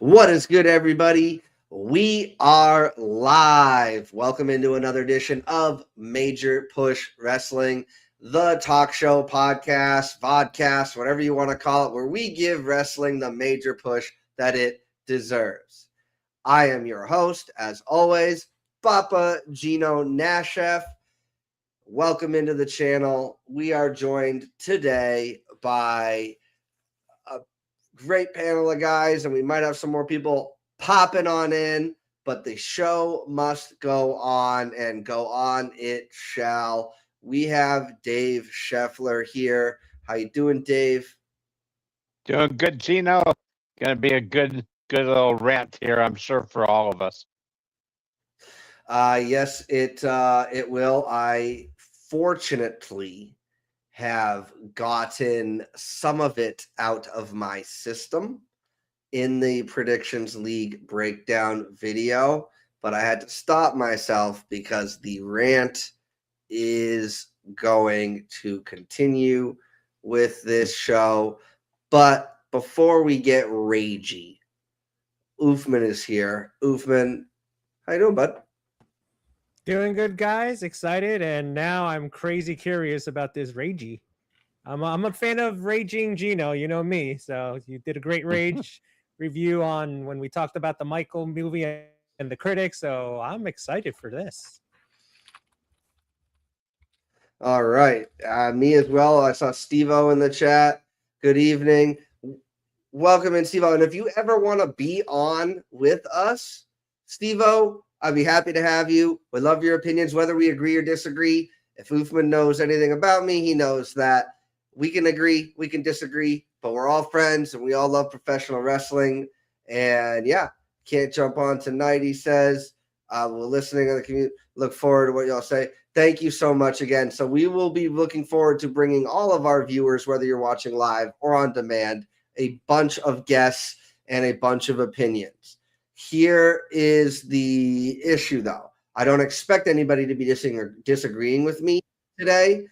What is good, everybody? We are live. Welcome into another edition of Major Push Wrestling, the talk show, podcast, vodcast, whatever you want to call it, where we give wrestling the major push that it deserves. I am your host, as always, Papa Gino Nashef. Welcome into the channel. We are joined today by a great panel of guys, and we might have some more people popping on in, but the show must go on, and go on it shall. We have Dave Scheffler here. How you doing, Dave? Doing good, Gino. Gonna be a good little rant here, I'm sure, for all of us. Yes, it will. I fortunately have gotten some of it out of my system in the Predictions League breakdown video, but I had to stop myself because the rant is going to continue with this show. But before we get ragey, Oofman is here. Oofman, how you doing, bud? Doing good, guys. Excited, and now I'm crazy curious about this Ragey. I'm a fan of Raging Gino. You know me, so you did a great Rage review on when we talked about the Michael movie and the critics. So I'm excited for this. All right, me as well. I saw Steve-O in the chat. Good evening. Welcome in, Steve-O. And if you ever want to be on with us, Steve-O, I'd be happy to have you. We love your opinions, whether we agree or disagree. If Oofman knows anything about me, he knows that we can agree, we can disagree, but we're all friends and we all love professional wrestling. And yeah, can't jump on tonight, he says. We're listening to the community. Look forward to what y'all say. Thank you so much again. So we will be looking forward to bringing all of our viewers, whether you're watching live or on demand, a bunch of guests and a bunch of opinions. Here is the issue, though. I don't expect anybody to be disagreeing with me today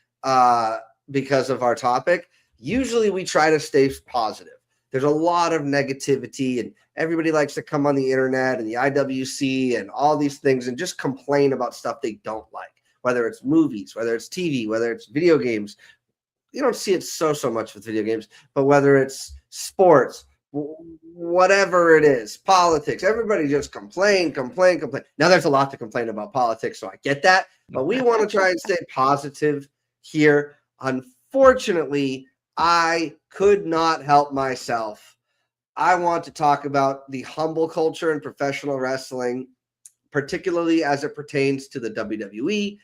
because of our topic. Usually we try to stay positive. There's a lot of negativity, and everybody likes to come on the internet and the IWC and all these things and just complain about stuff they don't like, whether it's movies, whether it's TV, whether it's video games. You don't see it so much with video games, but whether it's sports, whatever it is, politics, everybody just complain. Now there's a lot to complain about politics, so I get that, but we want to try and stay positive here. Unfortunately, I could not help myself. I want to talk about the humble culture in professional wrestling, particularly as it pertains to the WWE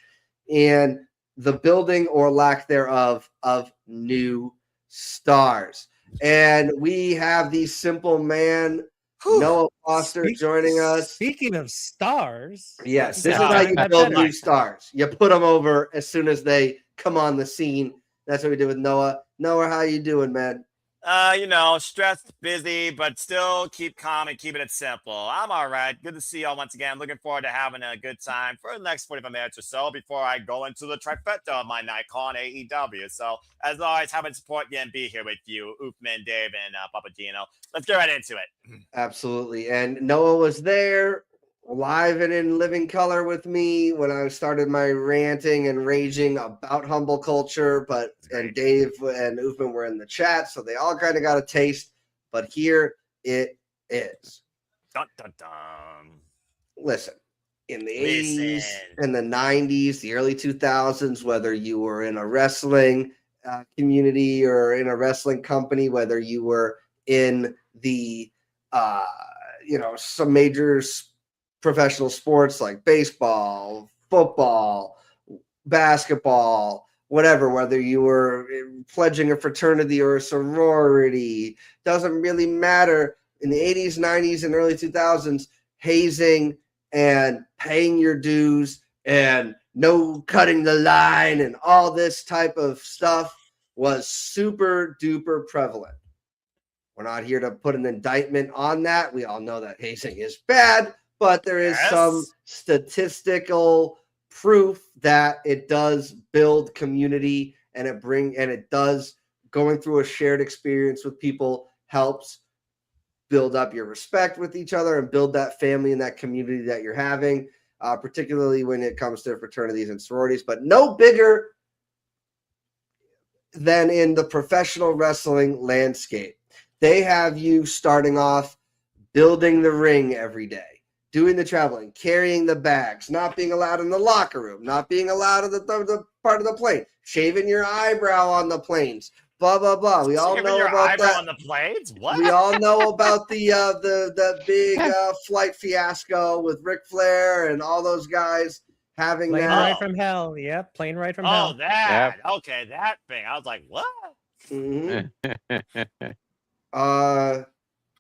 and the building or lack thereof of new stars. And we have the simple man, Noah Foster, joining us. Speaking of stars. Yes, this is how you build new stars. You put them over as soon as they come on the scene. That's what we did with Noah. Noah, how you doing, man? Stressed, busy, but still keep calm and keeping it simple. I'm all right. Good to see y'all once again. Looking forward to having a good time for the next 45 minutes or so before I go into the trifecta of my night calling AEW. So, as always, having support and be here with you, Oofman, Dave, and Papa Gino. Let's get right into it. Absolutely. And Noah was there live and in living color with me when I started my ranting and raging about humble culture, and Dave and Oofman were in the chat, so they all kind of got a taste, but here it is. Dun, dun, dun. Listen, in the 80s and the 90s, the early 2000s, whether you were in a wrestling community or in a wrestling company, whether you were in the some major professional sports like baseball, football, basketball, whatever, whether you were pledging a fraternity or a sorority, doesn't really matter. In the 80s, 90s, and early 2000s, hazing and paying your dues and no cutting the line and all this type of stuff was super duper prevalent. We're not here to put an indictment on that. We all know that hazing is bad, but there is some statistical proof that it does build community, and it does going through a shared experience with people helps build up your respect with each other and build that family and that community that you're having, particularly when it comes to fraternities and sororities. But no bigger than in the professional wrestling landscape. They have you starting off building the ring every day, doing the traveling, carrying the bags, not being allowed in the locker room, not being allowed in the part of the plane, shaving your eyebrow on the planes, blah blah blah. We all know about that. On the planes? What? We all know about the big flight fiasco with Ric Flair and all those guys having Plane that. ride from hell. Yep, plane ride from hell. Oh, that. Yep. Okay, that thing. I was like, what? Mm-hmm.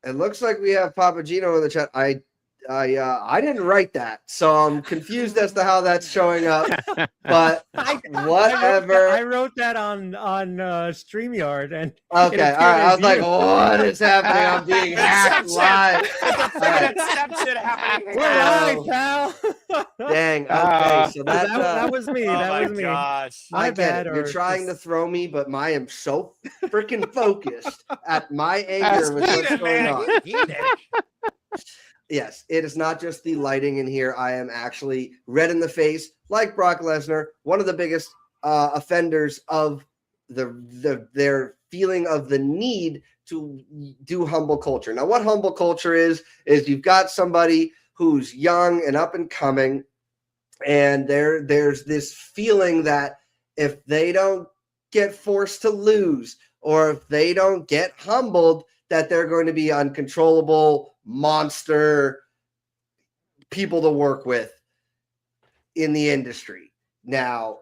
It looks like we have Papa Gino in the chat. I didn't write that, so I'm confused as to how that's showing up. But whatever. I wrote that on StreamYard, and okay, all right. I was like, what is happening? I'm being hacked live. We're live, pal. Dang. Okay, so that was me. That was me. Gosh. I get it. You're trying to throw me, but I am so freaking focused at my anger with what's going on. Yes, it is not just the lighting in here. I am actually red in the face, like Brock Lesnar, one of the biggest offenders of their feeling of the need to do humble culture. Now, what humble culture is you've got somebody who's young and up and coming, and there's this feeling that if they don't get forced to lose or if they don't get humbled, that they're going to be uncontrollable monster people to work with in the industry. Now,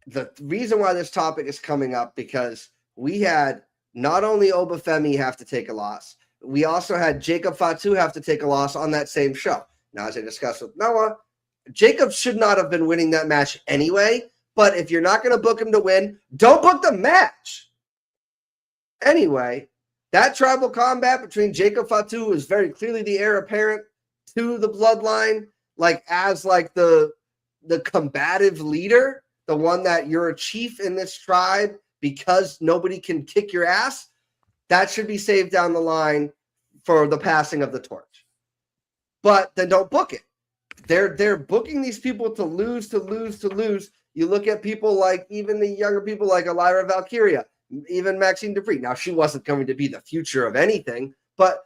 the reason why this topic is coming up because we had not only Obafemi have to take a loss, we also had Jacob Fatu have to take a loss on that same show. Now, as I discussed with Noah, Jacob should not have been winning that match anyway, but if you're not going to book him to win, don't book the match. Anyway, that tribal combat between Jacob Fatu, who is very clearly the heir apparent to the bloodline, as the combative leader, the one that you're a chief in this tribe because nobody can kick your ass, that should be saved down the line for the passing of the torch. But then don't book it. They're booking these people to lose. You look at people like even the younger people like Elira Valkyria, even Maxine Dupree. Now, she wasn't going to be the future of anything, but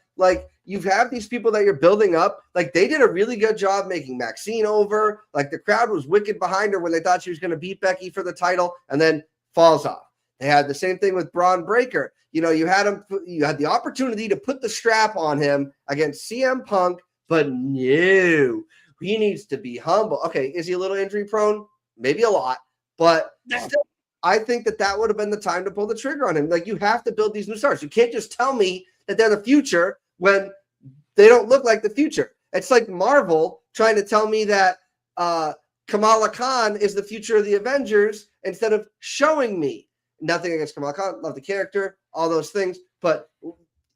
you have these people that you're building up. They did a really good job making Maxine over. The crowd was wicked behind her when they thought she was going to beat Becky for the title and then falls off. They had the same thing with Braun Breaker. You had the opportunity to put the strap on him against CM Punk, but no, he needs to be humble. Okay, is he a little injury prone? Maybe a lot, but still, I think that would have been the time to pull the trigger on him. You have to build these new stars. You can't just tell me that they're the future when they don't look like the future. It's like Marvel trying to tell me that Kamala Khan is the future of the Avengers instead of showing me. Nothing against Kamala Khan, love the character, all those things, but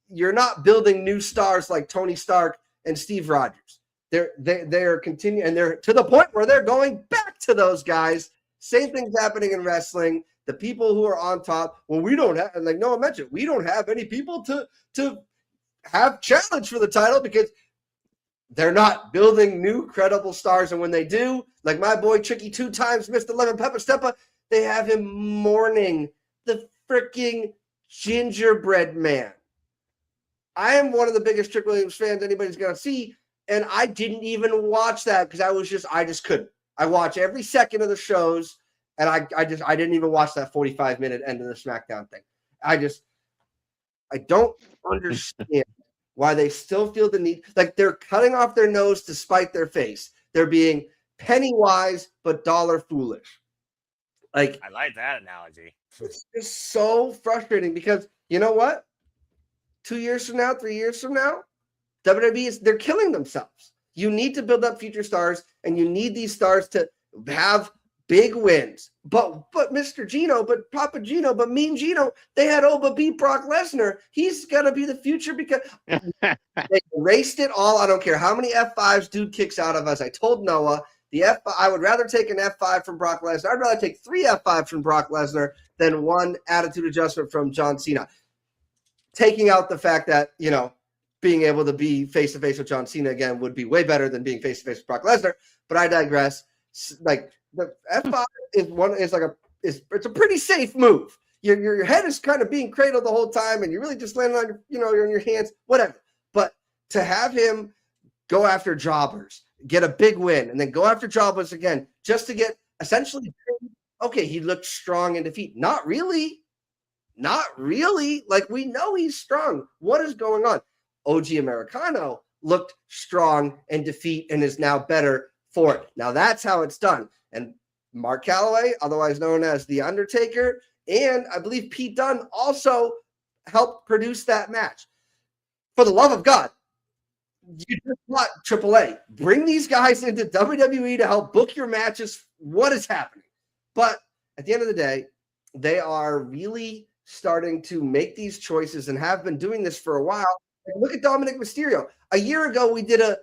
you're not building new stars like Tony Stark and Steve Rogers. They're continuing, and they're to the point where they're going back to those guys. Same thing's happening in wrestling. The people who are on top, well, we don't have, like Noah mentioned, we don't have any people to have challenge for the title because they're not building new credible stars. And when they do, like my boy Tricky 2 times missed 11 Pepper Steppa, they have him mourning the freaking gingerbread man. I am one of the biggest Trick Williams fans anybody's going to see, and I didn't even watch that because I just couldn't. I watch every second of the shows, and I didn't even watch that 45-minute end of the SmackDown thing. I don't understand why they still feel the need. They're cutting off their nose to spite their face. They're being penny wise but dollar foolish. I like that analogy. It's just so frustrating because you know what? 2 years from now, 3 years from now, WWE they're killing themselves. You need to build up future stars, and you need these stars to have big wins. But Mr. Gino, but Papa Gino, but Mean Gino, they had Oba beat Brock Lesnar. He's gonna be the future because they erased it all. I don't care how many F5s dude kicks out of us. I told Noah I would rather take an F5 from Brock Lesnar. I'd rather take 3 F5s from Brock Lesnar than 1 attitude adjustment from John Cena. Taking out the fact that, being able to be face to face with John Cena again would be way better than being face to face with Brock Lesnar. But I digress. Like the F5 it's a pretty safe move. Your head is kind of being cradled the whole time, and you're really just landing on you're in your hands, whatever. But to have him go after jobbers, get a big win, and then go after jobbers again, just to get essentially, okay, he looked strong in defeat. Not really. Like, we know he's strong. What is going on? OG Americano looked strong in defeat and is now better for it. Now that's how it's done. And Mark Calloway, otherwise known as The Undertaker, and I believe Pete Dunne also helped produce that match. For the love of God, you just want AAA. Bring these guys into WWE to help book your matches. What is happening? But at the end of the day, they are really starting to make these choices and have been doing this for a while. Look at Dominic Mysterio. A year ago, we did a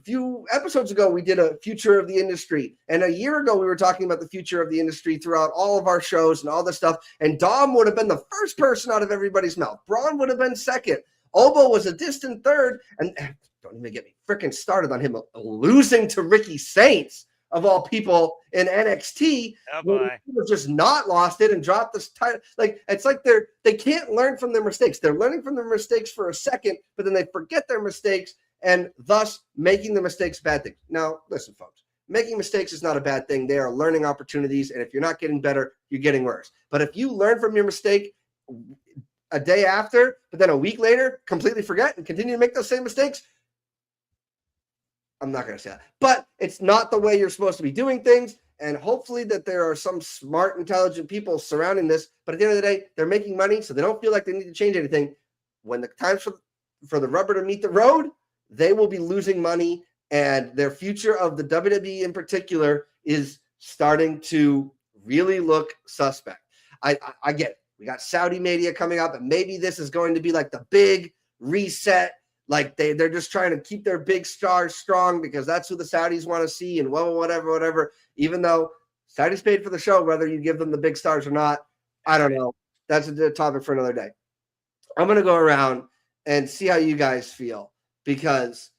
few episodes ago, we did a future of the industry. And a year ago, we were talking about the future of the industry throughout all of our shows and all this stuff. And Dom would have been the first person out of everybody's mouth. Braun would have been second. Obo was a distant third. And don't even get me freaking started on him losing to Ricky Saints, of all people, in NXT. Oh boy. Just not lost it and dropped this title. Like, it's like they can't learn from their mistakes. They're learning from their mistakes for a second, but then they forget their mistakes, and thus making the mistakes bad thing. Now, listen, folks, making mistakes is not a bad thing. They are learning opportunities, and if you're not getting better, you're getting worse. But if you learn from your mistake a day after, but then a week later, completely forget and continue to make those same mistakes, I'm not going to say that. But it's not the way you're supposed to be doing things, and hopefully that there are some smart, intelligent people surrounding this. But at the end of the day, they're making money, so they don't feel like they need to change anything. When the time's for the rubber to meet the road, they will be losing money, and their future of the WWE in particular is starting to really look suspect. I get it. We got Saudi Mania coming up, and maybe this is going to be like the big reset. Like they're just trying to keep their big stars strong because that's who the Saudis want to see, and whatever. Even though Saudis paid for the show, whether you give them the big stars or not, I don't know. That's a topic for another day. I'm going to go around and see how you guys feel, because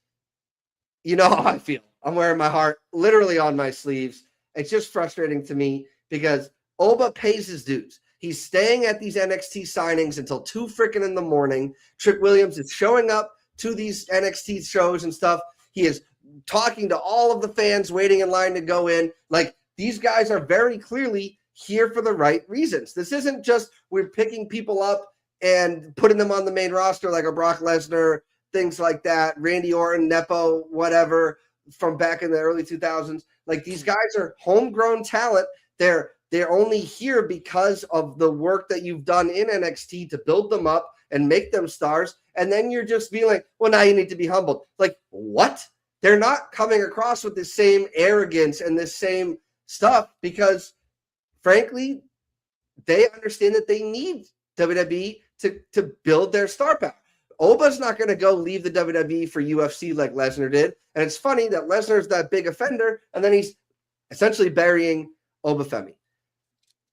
you know how I feel. I'm wearing my heart literally on my sleeves. It's just frustrating to me because Oba pays his dues. He's staying at these NXT signings until 2 freaking in the morning. Trick Williams is showing up to these NXT shows and stuff. He is talking to all of the fans waiting in line to go in. Like, these guys are very clearly here for the right reasons. This isn't just we're picking people up and putting them on the main roster like a Brock Lesnar, things like that, Randy Orton, Nepo, whatever, from back in the early 2000s. Like, these guys are homegrown talent. They're only here because of the work that you've done in NXT to build them up and make them stars. And then you're just being like, well, now you need to be humbled. Like, what? They're not coming across with the same arrogance and the same stuff because, frankly, they understand that they need WWE to build their star power. Oba's not going to go leave the WWE for UFC like Lesnar did. And it's funny that Lesnar's that big offender, and then he's essentially burying Obafemi.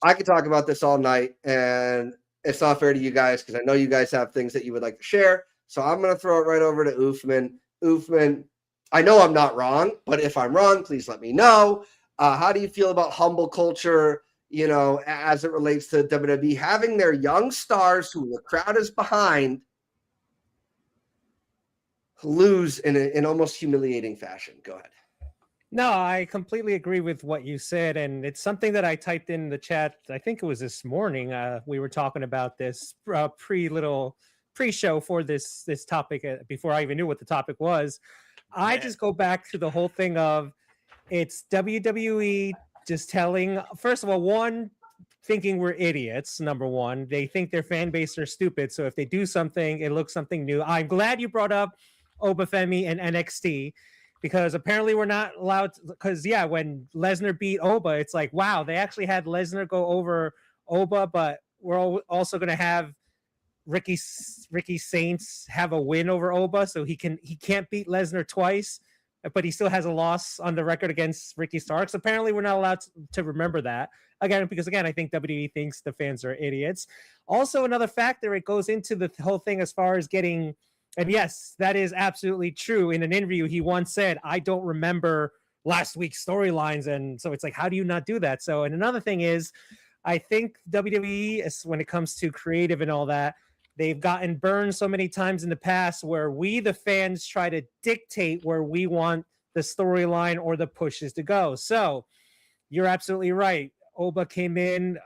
I could talk about this all night, and it's not fair to you guys because I know you guys have things that you would like to share. So I'm going to throw it right over to Oofman. Oofman, I know I'm not wrong, but if I'm wrong, please let me know. How do you feel about humble culture, you know, as it relates to WWE having their young stars who the crowd is behind lose in almost humiliating fashion? Go ahead. No, I completely agree with what you said, and it's something that I typed in the chat. I think it was this morning. We were talking about this pre-show for this topic before I even knew what the topic was. I just go back to the whole thing of it's WWE just telling, first of all, one, thinking we're idiots. Number one, they think their fan base are stupid. So if they do something, it looks something new. I'm glad you brought up Obafemi and NXT. Because apparently we're not allowed because, yeah, when Lesnar beat Oba, it's like, wow, they actually had Lesnar go over Oba, but we're also going to have Ricky Saints have a win over Oba, so he can't beat Lesnar twice. but he still has a loss on the record against Ricky Starks. Apparently, we're not allowed to remember that again, because again, I think WWE thinks the fans are idiots. Also, another factor, it goes into the whole thing as far as getting, and yes, that is absolutely true. In an interview, he once said, I don't remember last week's storylines. And so it's like, how do you not do that? So, and another thing is, I think WWE, when it comes to creative and all that, they've gotten burned so many times in the past where we, the fans, try to dictate where we want the storyline or the pushes to go. So you're absolutely right. Oba came in,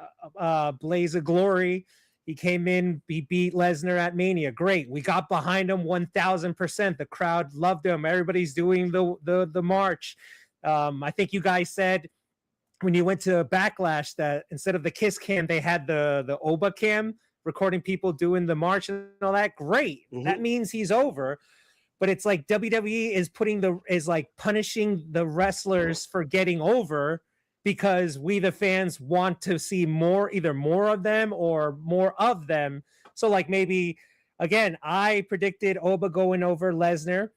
blaze of glory. He came in, he beat Lesnar at Mania. Great. We got behind him 1000%. The crowd loved him. Everybody's doing the march. I think you guys said when you went to Backlash that instead of the Kiss cam, they had the Oba cam recording people doing the march and all that. Great. Mm-hmm. That means he's over. But it's like WWE is like punishing the wrestlers for getting over because we, the fans, want to see either more of them or more of them. So like maybe, again, I predicted Oba going over Lesnar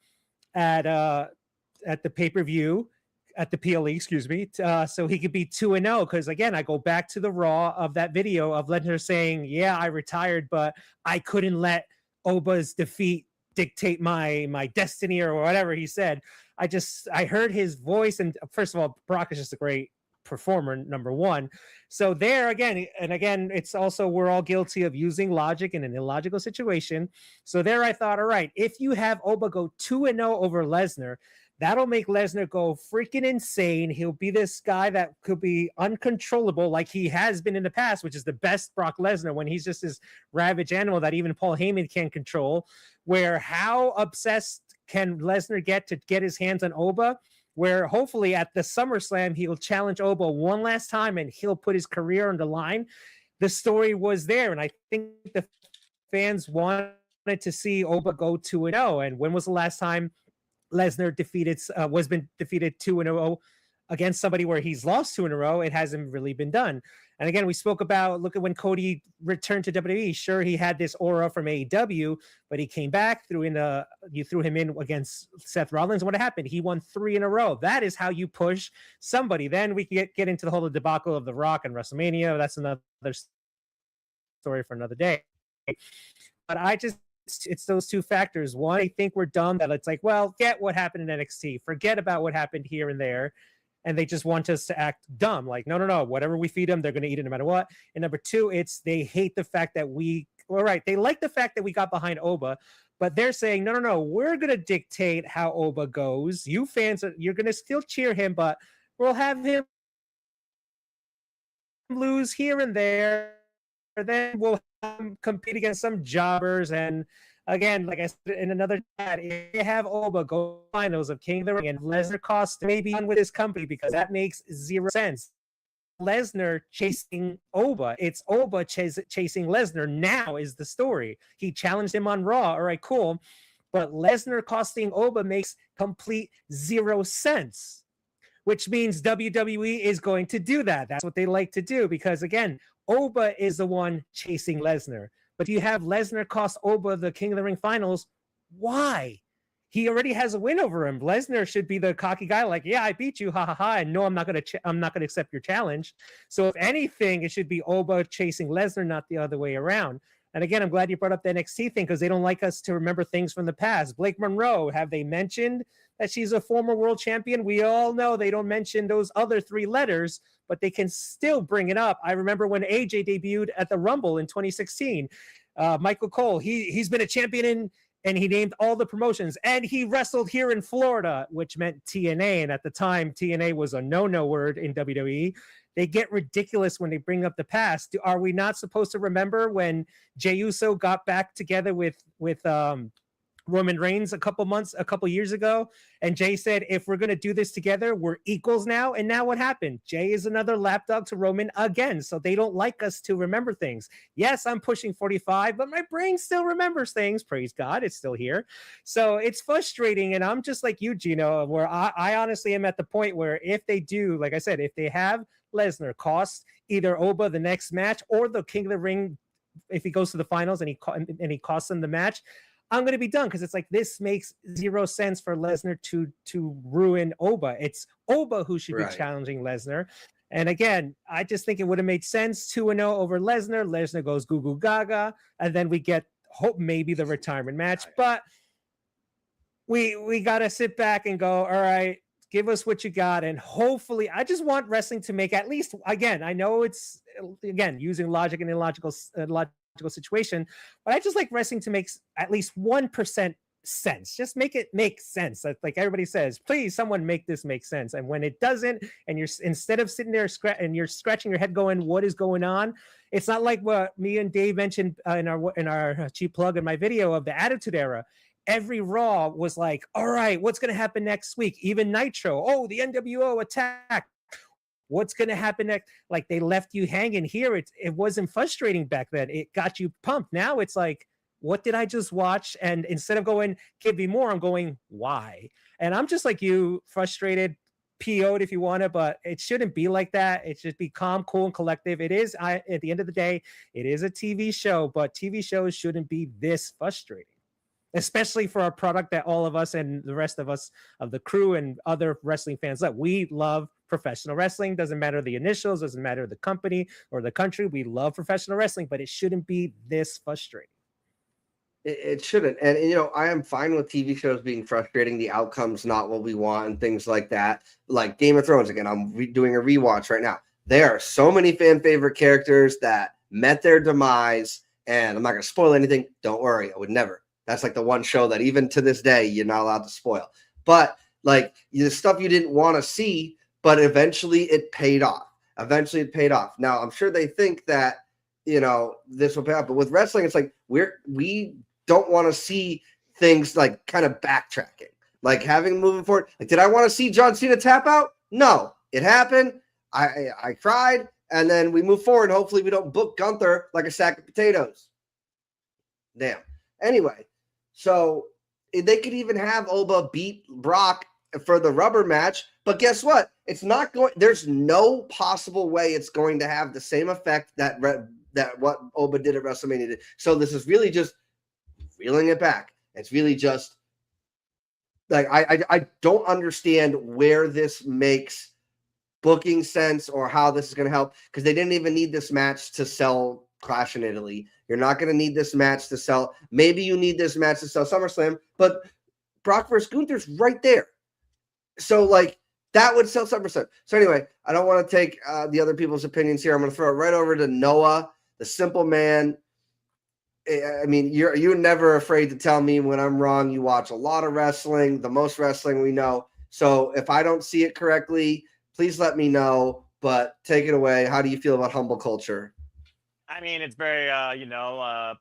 at the pay-per-view, at the PLE, excuse me, so he could be 2-0. Because again, I go back to the Raw of that video of Lesnar saying, yeah, I retired, but I couldn't let Oba's defeat dictate my destiny or whatever he said. I heard his voice, and first of all, Brock is just a great performer, number one. So there again, and again, it's also, we're all guilty of using logic in an illogical situation. So there I thought, all right, if you have Oba go 2-0 over Lesnar, that'll make Lesnar go freaking insane. He'll be this guy that could be uncontrollable like he has been in the past, which is the best Brock Lesnar, when he's just this ravage animal that even Paul Heyman can't control. Where how obsessed can Lesnar get to get his hands on Oba? Where hopefully at the SummerSlam, he'll challenge Oba one last time and he'll put his career on the line. The story was there, and I think the fans wanted to see Oba go 2-0. And when was the last time Lesnar defeated 2-0 against somebody where he's lost 2 in a row? It hasn't really been done. And again, we spoke about, look at when Cody returned to WWE. Sure, he had this aura from AEW, but he came back, you threw him in against Seth Rollins. What happened? He won 3 in a row. That is how you push somebody. Then we can get into the whole debacle of The Rock and WrestleMania. That's another story for another day. But it's those two factors. One, I think we're dumb that it's like, well, get what happened in NXT. Forget about what happened here and there. And they just want us to act dumb. Like, no. Whatever we feed them, they're going to eat it no matter what. And number two, they hate the fact that they like the fact that we got behind Oba, but they're saying, no, we're going to dictate how Oba goes. You fans, you're going to still cheer him, but we'll have him lose here and there. Then we'll have him compete against some jobbers. And again, like I said in another chat, if you have Oba go finals of King of the Ring and Lesnar costs maybe on with his company, because that makes 0 sense. Lesnar chasing Oba. It's Oba chasing Lesnar now is the story. He challenged him on Raw. All right, cool. But Lesnar costing Oba makes complete 0 sense, which means WWE is going to do that. That's what they like to do, because again, Oba is the one chasing Lesnar. But if you have Lesnar cost Oba the King of the Ring finals, why? He already has a win over him. Lesnar should be the cocky guy, like, yeah, I beat you, ha ha ha, and no, I'm not gonna accept your challenge. So if anything, it should be Oba chasing Lesnar, not the other way around. And again, I'm glad you brought up the NXT thing, because they don't like us to remember things from the past. Blake Monroe, have they mentioned that she's a former world champion? We all know they don't mention those other 3 letters, but they can still bring it up. I remember when AJ debuted at the Rumble in 2016. Michael Cole, he's been a champion and he named all the promotions, and he wrestled here in Florida, which meant TNA. And at the time, TNA was a no word in WWE. They get ridiculous when they bring up the past. Are we not supposed to remember when Jey Uso got back together with Roman Reigns a couple years ago, and Jey said, if we're going to do this together, we're equals now? And now what happened? Jey is another lapdog to Roman again. So they don't like us to remember things. Yes, I'm pushing 45, but my brain still remembers things. Praise God, it's still here. So it's frustrating. And I'm just like you, Gino, where I honestly am at the point where if they do, like I said, if they have Lesnar cost either Oba the next match or the King of the Ring, if he goes to the finals and he costs them the match, I'm gonna be done because it's like this makes zero sense for Lesnar to ruin Oba. It's Oba who should be Right. challenging Lesnar. And again, I just think it would have made sense 2-0 over Lesnar. Lesnar goes goo goo gaga, and then we get hope maybe the retirement match. But we gotta sit back and go, all right, give us what you got, and hopefully, I just want wrestling to make at least, again, I know it's again using logic and illogical situation, but I just like wrestling to make at least 1% sense. Just make it make sense. Like everybody says, please, someone make this make sense. And when it doesn't, and you're instead of sitting there and you're scratching your head, going, "What is going on?" It's not like what me and Dave mentioned in our cheap plug in my video of the Attitude Era. Every Raw was like, all right, what's going to happen next week? Even Nitro, oh, the NWO attack. What's going to happen next? Like they left you hanging here. It wasn't frustrating back then. It got you pumped. Now it's like, what did I just watch? And instead of going, give me more, I'm going, why? And I'm just like you, frustrated, PO'd if you want it, but it shouldn't be like that. It should be calm, cool, and collective. It is, at the end of the day, it is a TV show, but TV shows shouldn't be this frustrating, especially for a product that all of us and the rest of us of the crew and other wrestling fans that we love. Professional wrestling doesn't matter the initials, doesn't matter the company or the country. We love professional wrestling, but it shouldn't be this frustrating. It shouldn't. And, I am fine with TV shows being frustrating. The outcome's not what we want and things like that. Like Game of Thrones, again, I'm doing a rewatch right now. There are so many fan favorite characters that met their demise, and I'm not going to spoil anything. Don't worry. I would never. That's like the one show that even to this day, you're not allowed to spoil. But like the stuff you didn't want to see, but eventually it paid off. Now, I'm sure they think that, this will pay off. But with wrestling, it's like we don't want to see things like kind of backtracking, like having moving forward. Like, did I want to see John Cena tap out? No, it happened. I cried, and then we move forward. Hopefully we don't book Gunther like a sack of potatoes. Damn. Anyway, so they could even have Oba beat Brock for the rubber match, but guess what? It's not going. There's no possible way it's going to have the same effect that what Oba did at WrestleMania did. So this is really just reeling it back. It's really just like I don't understand where this makes booking sense or how this is going to help, because they didn't even need this match to sell Clash in Italy. You're not going to need this match to sell. Maybe you need this match to sell SummerSlam, but Brock versus Gunther's right there. So like that would sell SummerSlam. So anyway, I don't want to take the other people's opinions here. I'm going to throw it right over to Noah, the simple man. I mean, you're never afraid to tell me when I'm wrong. You watch a lot of wrestling, the most wrestling we know. So if I don't see it correctly, please let me know. But take it away. How do you feel about humble culture? I mean, it's very,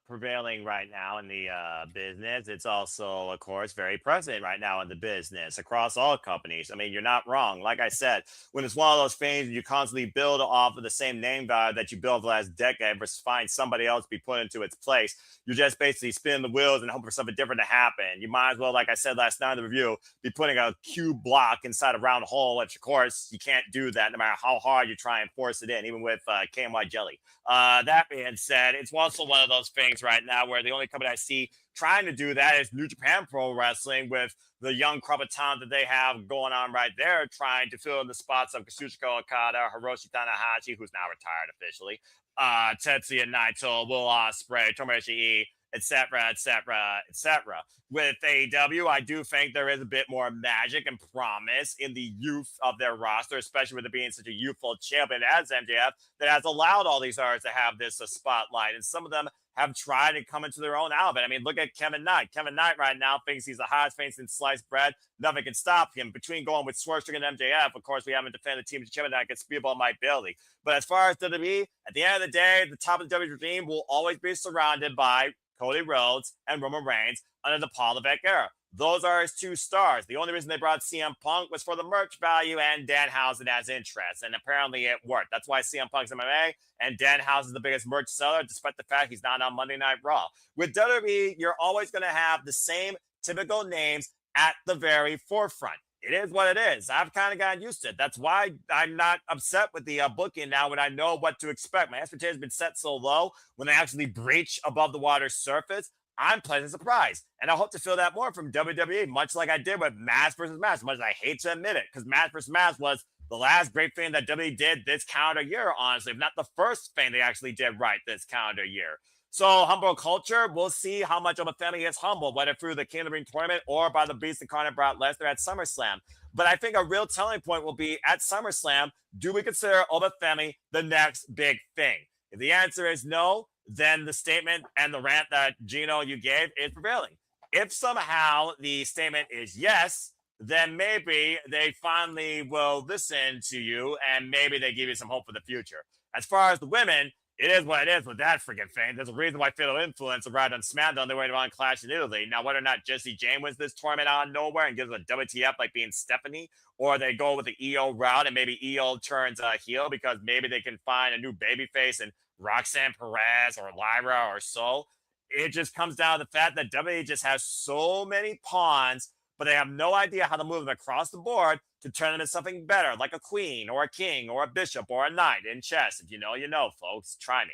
prevailing right now in the business. It's also, of course, very present right now in the business across all companies. I mean, you're not wrong. Like I said, when it's one of those things, you constantly build off of the same name value that you built the last decade versus find somebody else to be put into its place. You're just basically spinning the wheels and hoping for something different to happen. You might as well, like I said last night in the review, be putting a cube block inside a round hole, which, of course, you can't do that no matter how hard you try and force it in, even with KMY jelly. That being said, it's also one of those things right now where the only company I see trying to do that is New Japan Pro Wrestling, with the young crop of talent that they have going on right there, trying to fill in the spots of Kazuchika Okada, Hiroshi Tanahashi, who's now retired officially, Tetsuya Naito, Will Ospreay, Tomoyoshi Ii, etc., etc., etc. With AEW, I do think there is a bit more magic and promise in the youth of their roster, especially with it being such a youthful champion as MJF that has allowed all these artists to have this spotlight. And some of them have tried to come into their own out of it. I mean, look at Kevin Knight. Kevin Knight right now thinks he's the hottest thing since sliced bread. Nothing can stop him. Between going with Swerve and MJF, of course, we haven't defended the team to Kevin Knight against Speedball Mike Bailey. But as far as WWE, at the end of the day, the top of the WWE team will always be surrounded by Cody Rhodes and Roman Reigns under the Paul Levesque era. Those are his two stars. The only reason they brought CM Punk was for the merch value and Danhausen as interest, and apparently it worked. That's why CM Punk's MMA and Danhausen is the biggest merch seller, despite the fact he's not on Monday Night Raw. With WWE, you're always going to have the same typical names at the very forefront. It is what it is. I've kind of gotten used to it. That's why I'm not upset with the booking now when I know what to expect. My expectation has been set so low when they actually breach above the water's surface. I'm pleasantly surprised. And I hope to feel that more from WWE, much like I did with match versus match, much as I hate to admit it, because match versus match was the last great thing that WWE did this calendar year, honestly, if not the first thing they actually did right this calendar year. So humble culture, we'll see how much of a family is humble, whether through the King of the Ring tournament or by the beast incarnate Brock Lesnar at SummerSlam. But I think a real telling point will be at SummerSlam, do we consider Oba Femi the next big thing? If the answer is no, then the statement and the rant that Gino you gave is prevailing. If somehow the statement is yes, then maybe they finally will listen to you and maybe they give you some hope for the future. As far as the women, it is what it is with that freaking thing. There's a reason why Fatal Influence arrived on SmackDown. They went on Clash in Italy. Now, whether or not Jessie Jane wins this tournament out of nowhere and gives a WTF like being Stephanie, or they go with the EO route and maybe EO turns heel because maybe they can find a new babyface and Roxanne Perez or Lyra or so. It just comes down to the fact that WWE just has so many pawns, but they have no idea how to move them across the board to turn them into something better, like a queen or a king or a bishop or a knight in chess. If you know, you know, folks. Try me.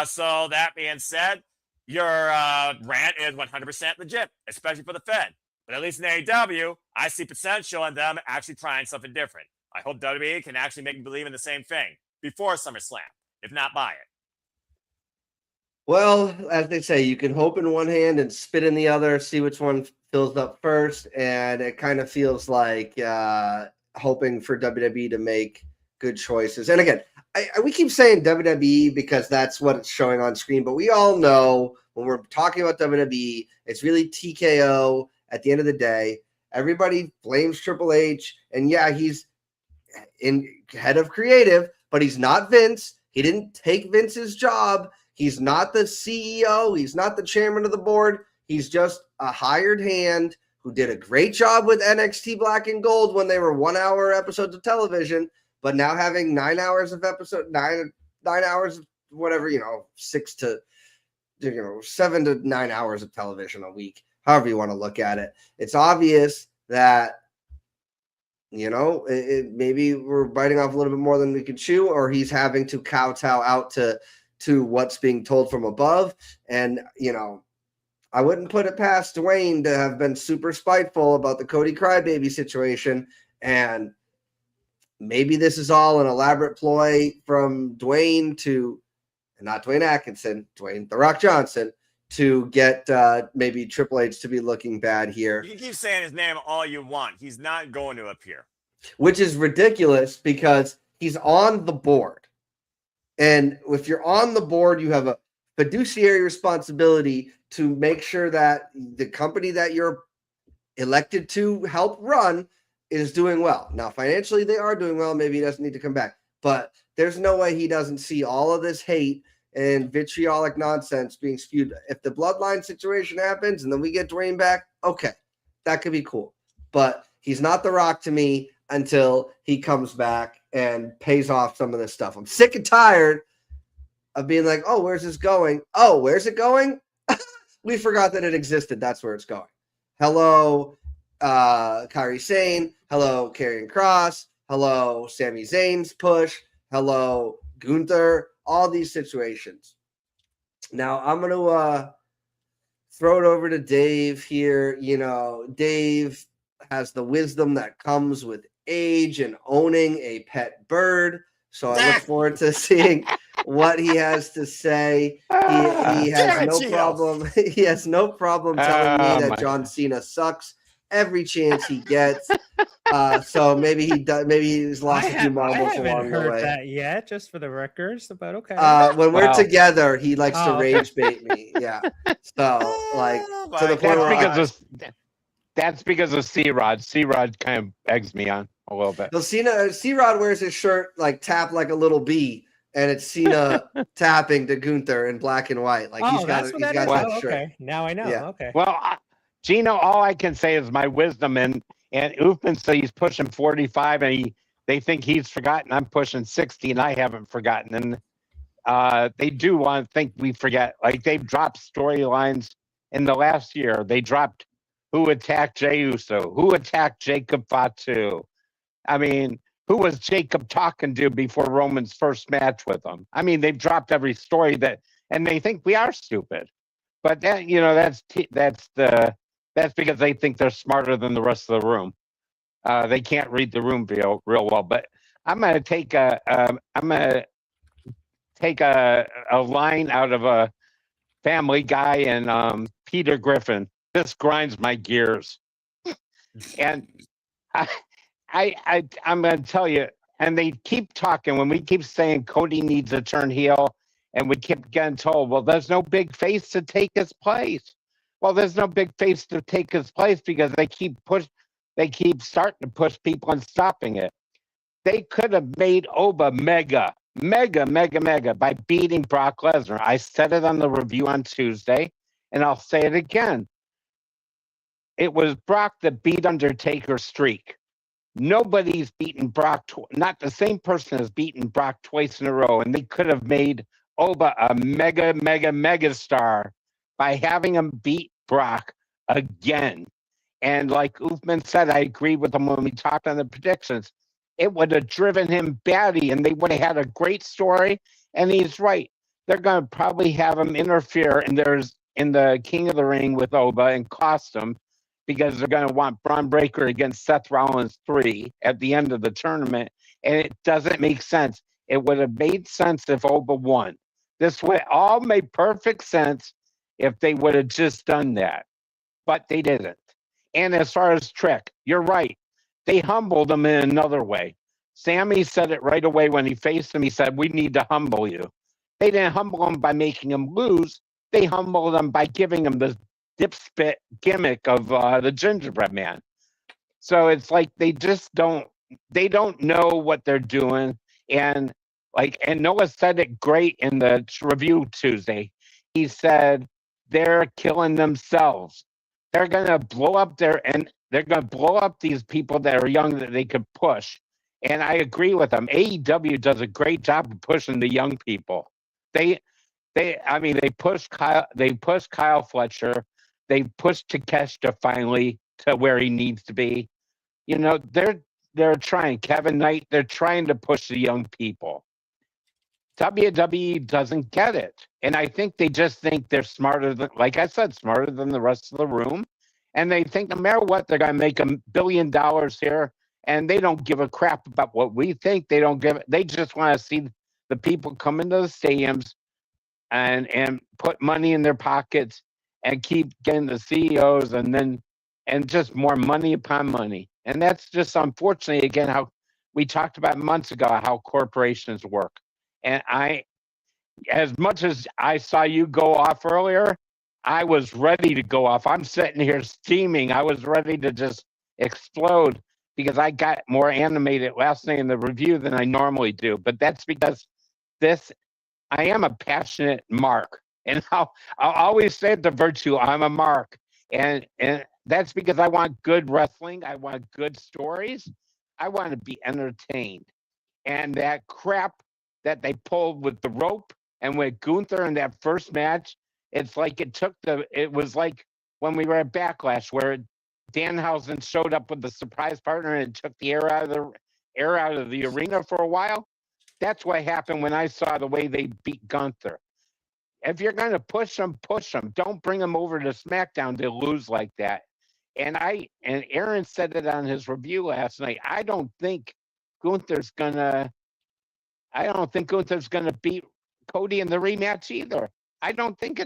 So that being said, your rant is 100% legit, especially for the Fed. But at least in AEW, I see potential in them actually trying something different. I hope WWE can actually make me believe in the same thing before SummerSlam, if not buy it. Well, as they say, you can hope in one hand and spit in the other, see which one fills up first. And it kind of feels like hoping for WWE to make good choices. And again, we keep saying WWE because that's what it's showing on screen. But we all know when we're talking about WWE, it's really TKO at the end of the day. Everybody blames Triple H. And yeah, he's in head of creative, but he's not Vince. He didn't take Vince's job. He's not the CEO. He's not the chairman of the board. He's just a hired hand who did a great job with NXT Black and Gold when they were 1 hour episodes of television, but now having 9 hours of episode, nine hours, of whatever, 7 to 9 hours of television a week, however you want to look at it. It's obvious that, maybe we're biting off a little bit more than we could chew, or he's having to kowtow out to what's being told from above. And, I wouldn't put it past Dwayne to have been super spiteful about the Cody Crybaby situation. And maybe this is all an elaborate ploy from Dwayne not Dwayne Atkinson, Dwayne The Rock Johnson, to get maybe Triple H to be looking bad here. You can keep saying his name all you want. He's not going to appear. Which is ridiculous because he's on the board. And if you're on the board, you have a fiduciary responsibility to make sure that the company that you're elected to help run is doing well. Now, financially, they are doing well. Maybe he doesn't need to come back. But there's no way he doesn't see all of this hate and vitriolic nonsense being spewed. If the bloodline situation happens and then we get Dwayne back, okay, that could be cool. But he's not The Rock to me until he comes back and pays off some of this stuff. I'm sick and tired of being like, oh, where's this going? Oh, where's it going? We forgot that it existed. That's where it's going. Hello, Kairi Sane. Hello, Karrion Kross. Hello, Sami Zayn's push. Hello, Gunther. All these situations. Now, I'm going to throw it over to Dave here. Dave has the wisdom that comes with age and owning a pet bird. So I look forward to seeing what he has to say. He has no problem. He has no problem telling me that John Cena sucks every chance he gets. So maybe he does. Maybe he's lost a few marbles along the way. I haven't heard that yet, just for the records. But okay. When we're together, he likes to rage bait me. Yeah. So to the point where that's because of C-Rod. C-Rod kind of eggs me on a little bit. Well, C-Rod wears his shirt tap like a little bee, and it's Cena tapping to Gunther in black and white. He's got that shirt. Okay. Now I know. Yeah. Okay. Well, Gino, all I can say is my wisdom, and Uthman said he's pushing 45, and they think he's forgotten. I'm pushing 60, and I haven't forgotten. And they do want to think we forget. They've dropped storylines in the last year. They dropped who attacked Jey Uso, who attacked Jacob Fatu. I mean, who was Jacob talking to before Roman's first match with him? I mean, they've dropped every story and they think we are stupid. But that that's because they think they're smarter than the rest of the room. They can't read the room real well. But I'm gonna take a line out of a Family Guy and Peter Griffin. This grinds my gears, and I, I'm gonna tell you. And they keep talking when we keep saying Cody needs to turn heel, and we keep getting told, well, there's no big face to take his place. Well, there's no big face to take his place because they keep starting to push people and stopping it. They could have made Oba mega by beating Brock Lesnar. I said it on the review on Tuesday, and I'll say it again. It was Brock that beat Undertaker's streak. Nobody's beaten Brock. Not the same person has beaten Brock twice in a row, and they could have made Oba a mega star by having him beat Brock again. And like Uthman said, I agreed with him when we talked on the predictions. It would have driven him batty, and they would have had a great story. And he's right. They're going to probably have him interfere in the King of the Ring with Oba and cost him, because they're going to want Braun Breaker against Seth Rollins 3 at the end of the tournament. And it doesn't make sense. It would have made sense if Oba won. This would all made perfect sense if they would have just done that. But they didn't. And as far as Trick, you're right. They humbled him in another way. Sammy said it right away when he faced him. He said, we need to humble you. They didn't humble him by making him lose. They humbled him by giving him the dipspit gimmick of the gingerbread man. So it's like they don't know what they're doing. And Noah said it great in the review Tuesday. He said they're killing themselves. They're gonna blow up these people that are young that they could push. And I agree with them. AEW does a great job of pushing the young people. They pushed Kyle Fletcher. They pushed Takeshita finally to where he needs to be. They're trying. Kevin Knight, they're trying to push the young people. WWE doesn't get it. And I think they just think they're smarter than, like I said, smarter than the rest of the room. And they think no matter what, they're going to make $1 billion here. And they don't give a crap about what we think. They just want to see the people come into the stadiums and put money in their pockets and keep getting the CEOs and just more money upon money. And that's just unfortunately, again, how we talked about months ago, how corporations work. And as much as I saw you go off earlier, I was ready to go off. I'm sitting here steaming. I was ready to just explode because I got more animated last night in the review than I normally do. But that's because I am a passionate mark. And I'll always say the virtue, I'm a mark. And that's because I want good wrestling. I want good stories. I want to be entertained. And that crap that they pulled with the rope and with Gunther in that first match, it's like it was like when we were at Backlash where Danhausen showed up with the surprise partner and it took the air out of the arena for a while. That's what happened when I saw the way they beat Gunther. If you're going to push them, push them. Don't bring them over to SmackDown to lose like that. And Aaron said it on his review last night. I don't think Gunther's gonna beat Cody in the rematch either. I think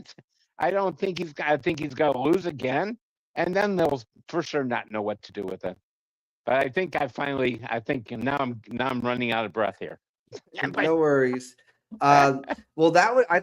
he's gonna lose again, and then they'll for sure not know what to do with it. But I think now I'm running out of breath here. No worries. I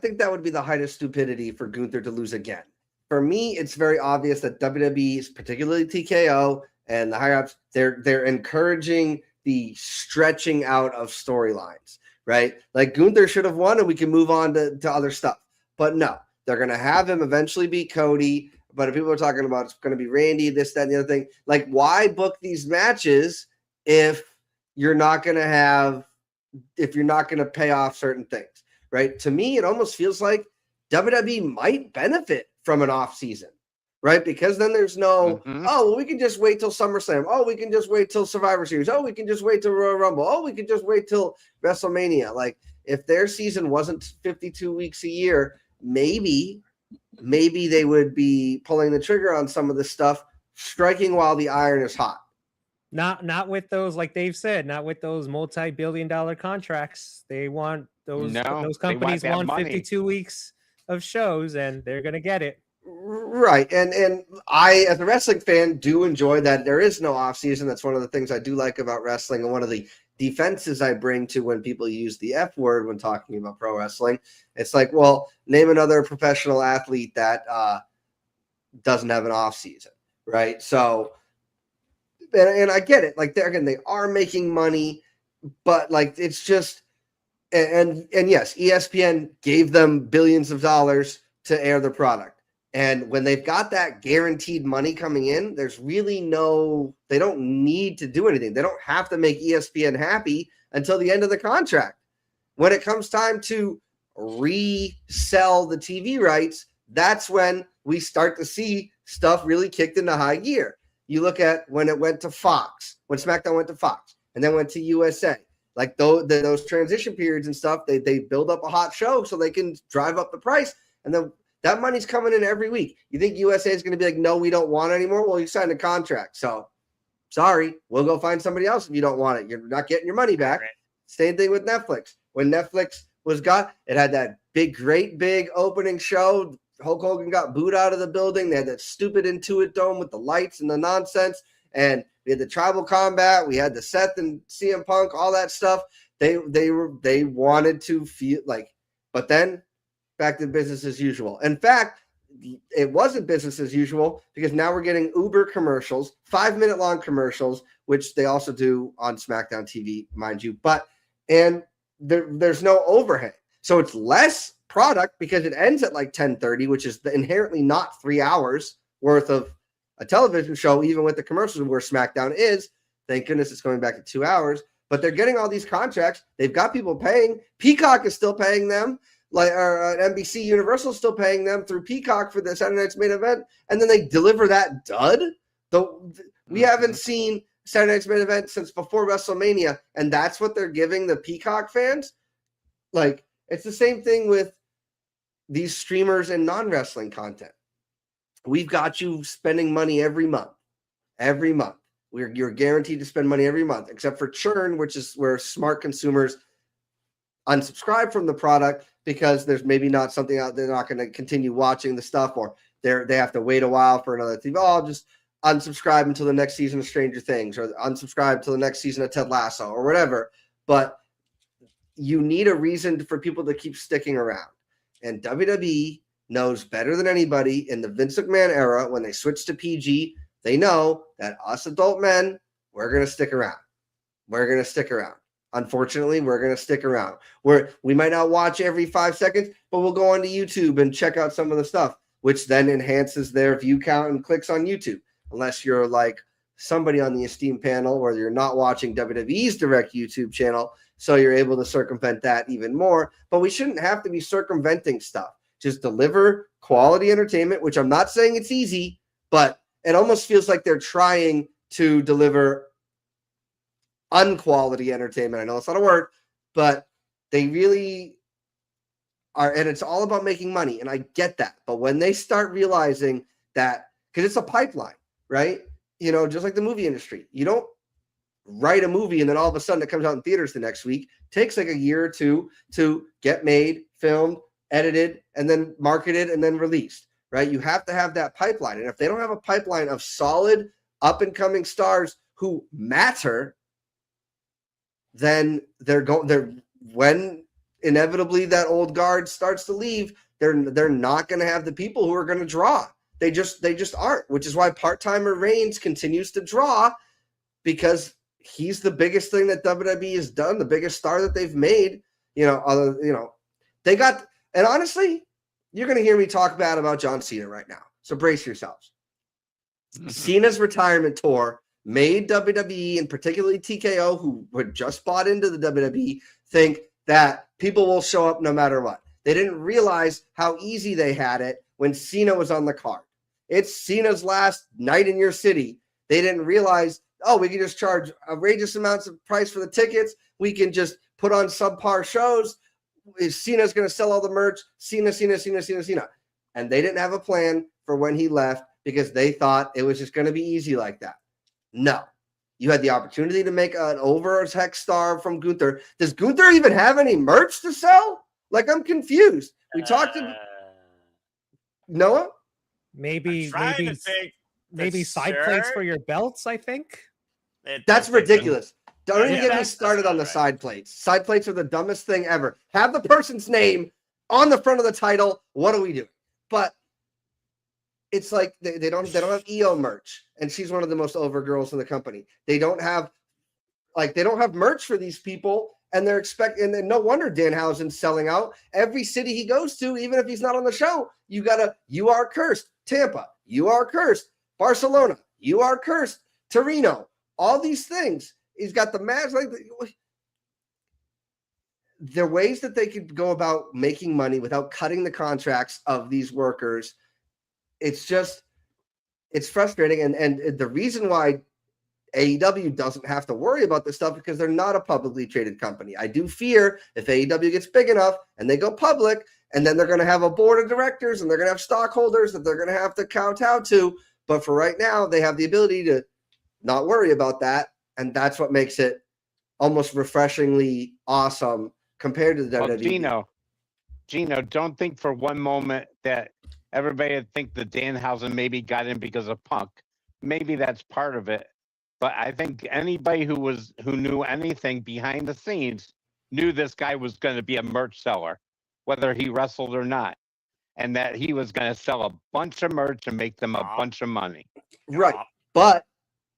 think that would be the height of stupidity for Gunther to lose again. For me, it's very obvious that WWE, particularly TKO and the higher ups, they're encouraging the stretching out of storylines, right? Like Gunther should have won and we can move on to other stuff. But no, they're going to have him eventually beat Cody. But if people are talking about it's going to be Randy, this, that, and the other thing, like why book these matches if you're not going to pay off certain things, right? To me, it almost feels like WWE might benefit from an off season, right? Because then there's no, we can just wait till SummerSlam. Oh, we can just wait till Survivor Series. Oh, we can just wait till Royal Rumble. Oh, we can just wait till WrestleMania. Like if their season wasn't 52 weeks a year, maybe maybe they would be pulling the trigger on some of the stuff, striking while the iron is hot. Not with those, like Dave said, not with those multi-billion-dollar contracts. They want those companies want 52 weeks of shows, and they're gonna get it. Right. And I, as a wrestling fan, do enjoy that there is no off season. That's one of the things I do like about wrestling, and one of the defenses I bring to when people use the F word when talking about pro wrestling. It's like, well, name another professional athlete that doesn't have an off season, right? So, and I get it. Like, they are making money, but like, it's just, and yes, ESPN gave them billions of dollars to air the product. And when they've got that guaranteed money coming in, there's really they don't need to do anything. They don't have to make ESPN happy until the end of the contract. When it comes time to resell the TV rights, that's when we start to see stuff really kicked into high gear. You look at when it went to Fox, when SmackDown went to Fox, and then went to USA. Like those transition periods and stuff, they build up a hot show so they can drive up the price. And then that money's coming in every week. You think USA is going to be like, no, we don't want it anymore? Well, you signed a contract. So, sorry, we'll go find somebody else if you don't want it. You're not getting your money back. Right. Same thing with Netflix. When Netflix it had that great big opening show. Hulk Hogan got booed out of the building. They had that stupid Intuit Dome with the lights and the nonsense. And we had the tribal combat. We had the Seth and CM Punk, all that stuff. They wanted to feel like, but then back to business as usual. In fact, it wasn't business as usual because now we're getting Uber commercials, 5-minute long commercials, which they also do on SmackDown TV, mind you. And there's no overhead. So it's less product because it ends at like 10:30, which is inherently not 3 hours worth of a television show, even with the commercials where SmackDown is. Thank goodness it's going back to 2 hours. But they're getting all these contracts. They've got people paying. Peacock is still paying them. NBC Universal is still paying them through Peacock for the Saturday Night's Main Event. And then they deliver that dud. We haven't seen Saturday Night's Main Event since before WrestleMania. And that's what they're giving the Peacock fans. Like, it's the same thing with these streamers and non-wrestling content. We've got you spending money every month. Every month. You're guaranteed to spend money every month, except for churn, which is where smart consumers unsubscribe from the product because there's maybe not something out. They're not going to continue watching the stuff, or they have to wait a while for another TV. Oh, I'll just unsubscribe until the next season of Stranger Things, or unsubscribe until the next season of Ted Lasso, or whatever. But you need a reason for people to keep sticking around. And WWE knows better than anybody in the Vince McMahon era, when they switched to PG, they know that us adult men, we're going to stick around. We're going to stick around. Unfortunately, we're going to stick around. We might not watch every 5 seconds, but we'll go onto YouTube and check out some of the stuff, which then enhances their view count and clicks on YouTube. Unless you're like somebody on the Esteem panel where you're not watching WWE's direct YouTube channel, so you're able to circumvent that even more. But we shouldn't have to be circumventing stuff. Just deliver quality entertainment, which I'm not saying it's easy, but it almost feels like they're trying to deliver unquality entertainment. I know it's not a word, but they really are. And it's all about making money. And I get that. But when they start realizing that, because it's a pipeline, right? You know, just like the movie industry, you don't write a movie and then all of a sudden it comes out in theaters the next week. It takes like a year or two to get made, filmed, edited, and then marketed and then released, right? You have to have that pipeline. And if they don't have a pipeline of solid up and coming stars who matter, then when inevitably that old guard starts to leave, they're not going to have the people who are going to draw. They just aren't, which is why part-timer Reigns continues to draw, because he's the biggest thing that WWE has done, the biggest star that they've made. They got, and honestly, you're going to hear me talk bad about John Cena right now. So brace yourselves. Cena's retirement tour made WWE, and particularly TKO, who had just bought into the WWE, think that people will show up no matter what. They didn't realize how easy they had it when Cena was on the card. It's Cena's last night in your city. They didn't realize, we can just charge outrageous amounts of price for the tickets. We can just put on subpar shows. Cena's going to sell all the merch. Cena. and they didn't have a plan for when he left because they thought it was just going to be easy like that. No. You had the opportunity to make an over-as-heck star from Gunther. Does Gunther even have any merch to sell? Like, I'm confused. We talked to Noah? Maybe trying to maybe think maybe side plates for your belts, I think. That's ridiculous. Don't even Yeah, get me that's started on the right. side plates. Side plates are the dumbest thing ever. Have the person's name on the front of the title. What are we doing? But it's like they don't have EO merch, and she's one of the most over girls in the company. They don't have merch for these people, and they're expecting. And no wonder Danhausen's selling out every city he goes to, even if he's not on the show. You are cursed. Tampa, you are cursed. Barcelona, you are cursed. Torino, all these things. He's got the match. Like there are ways that they could go about making money without cutting the contracts of these workers. It's frustrating. And the reason why AEW doesn't have to worry about this stuff because they're not a publicly traded company. I do fear if AEW gets big enough and they go public, and then they're going to have a board of directors and they're going to have stockholders that they're going to have to kowtow to. But for right now, they have the ability to not worry about that. And that's what makes it almost refreshingly awesome compared to the WWE. Gino, don't think for one moment that everybody would think that Danhausen maybe got in because of Punk. Maybe that's part of it. But I think anybody who knew anything behind the scenes knew this guy was going to be a merch seller, whether he wrestled or not, and that he was going to sell a bunch of merch and make them a bunch of money. Right. But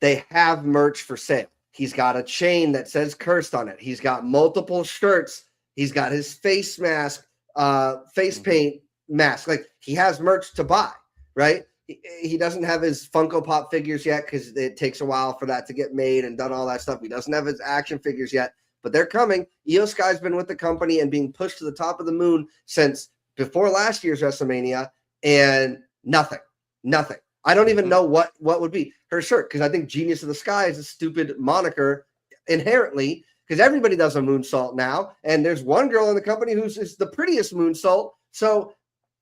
they have merch for sale. He's got a chain that says Cursed on it. He's got multiple shirts. He's got his face mask, face paint mask. Like, he has merch to buy, right? He doesn't have his Funko Pop figures yet because it takes a while for that to get made and done all that stuff. He doesn't have his action figures yet, but they're coming. Io Sky's been with the company and being pushed to the top of the moon since before last year's WrestleMania, and nothing. I don't even know what would be her shirt, because I think Genius of the Sky is a stupid moniker inherently, because everybody does a moonsault now, and there's one girl in the company who's the prettiest moonsault. So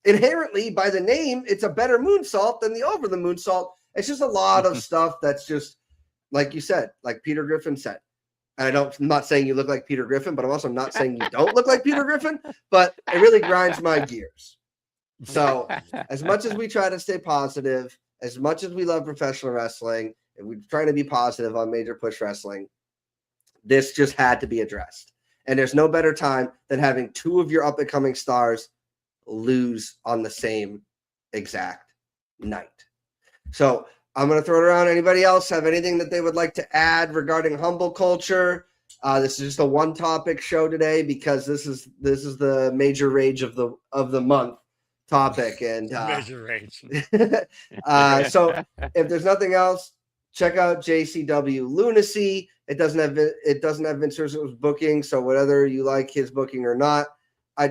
inherently, by the name, it's a better moonsault than the over the moonsault. It's just a lot of stuff that's just, like you said, like Peter Griffin said. And I'm not saying you look like Peter Griffin, but I'm also not saying you don't look like Peter Griffin, but it really grinds my gears. So as much as we try to stay positive, as much as we love professional wrestling, and we're trying to be positive on Major Push Wrestling, this just had to be addressed. And there's no better time than having two of your up-and-coming stars lose on the same exact night. So I'm going to throw it around. Anybody else have anything that they would like to add regarding humble culture? This is just a one-topic show today because this is the major rage of the month topic, and Major rage. so if there's nothing else, check out JCW Lunacy. It doesn't have Vince Russo's booking, so whether you like his booking or not, I